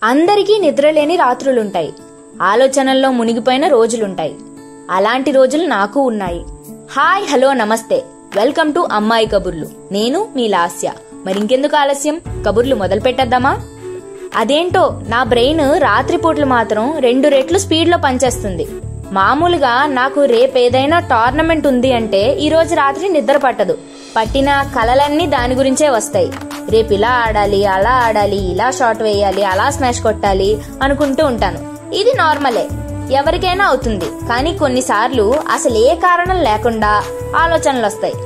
అందరికీ నిద్రలేని రాత్రులుంటాయి, ఆలోచనల్లో మునిగిపోయిన రోజులుంటాయి. అలాంటి రోజులు నాకు ఉన్నాయి. హాయ్, హలో, నమస్తే, వెల్కమ్ టు అమ్మాయి కబుర్లు. నేను మీ లాస్య. మరింకెందుకు ఆలస్యం, కబుర్లు మొదలు పెట్టేద్దామా? అదేంటో నా బ్రెయిన్ రాత్రిపూట్లు మాత్రం 2 రెట్లు స్పీడ్లో పనిచేస్తుంది. మామూలుగా నాకు రేపేదైనా టోర్నమెంట్ ఉంది అంటే ఈ రోజు రాత్రి నిద్ర పట్టదు. పట్టిన కలలన్నీ దాని గురించే వస్తాయి. రేపు ఇలా ఆడాలి, అలా ఆడాలి, ఇలా షాట్ వేయాలి, అలా స్మాష్ కొట్టాలి అనుకుంటూ ఉంటాను. ఇది నార్మలే, ఎవరికైనా అవుతుంది. కానీ కొన్నిసార్లు అసలు ఏ కారణం లేకుండా ఆలోచనలు వస్తాయి.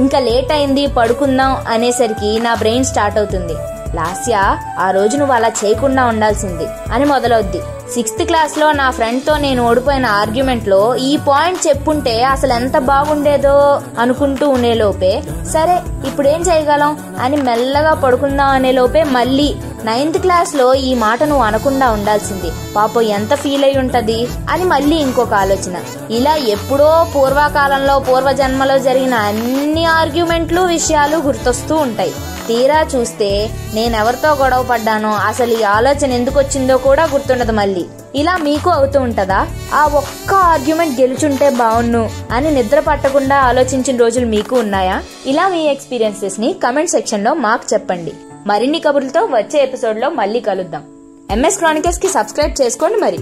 ఇంకా లేట్ అయింది, పడుకుందాం అనేసరికి నా బ్రెయిన్ స్టార్ట్ అవుతుంది, లాస్యా ఆ రోజు నువ్వు అలా చేయకుండా ఉండాల్సింది అని మొదలవుద్ది. 6th క్లాస్లో నా ఫ్రెండ్తో నేను ఓడిపోయిన ఆర్గ్యుమెంట్లో ఈ పాయింట్ చెప్పుంటే అసలు ఎంత బాగుండేదో అనుకుంటూ ఉండేలోపే సరే ఇప్పుడేం చేయగలం అని మెల్లగా పడుకుందాం అనేలోపే మళ్ళీ 9th క్లాస్లో ఈ మాట నువ్వు అనకుండా ఉండాల్సింది, పాపం ఎంత ఫీల్ అయి ఉంటది అని మళ్ళీ ఇంకొక ఆలోచన. ఇలా ఎప్పుడో పూర్వకాలంలో పూర్వజన్మలో జరిగిన అన్ని ఆర్గ్యుమెంట్లు విషయాలు గుర్తొస్తూ ఉంటాయి. తీరా చూస్తే నేనెవరితో గొడవ పడ్డానో, అసలు ఈ ఆలోచన ఎందుకు వచ్చిందో కూడా గుర్తుండదు. మళ్ళీ ఇలా మీకు అవుతూ ఉంటదా? ఆ ఒక్క ఆర్గ్యుమెంట్ గెలుచుంటే బావున్ను అని నిద్ర పట్టకుండా ఆలోచించిన రోజులు మీకు ఉన్నాయా? ఇలా మీ ఎక్స్పీరియన్సెస్ ని కమెంట్ సెక్షన్ లో మాకు చెప్పండి. మరిన్ని కబుర్లతో వచ్చే ఎపిసోడ్ లో మళ్ళీ కలుద్దాం. MS Chronicles కి సబ్స్క్రైబ్ చేసుకోండి మరి.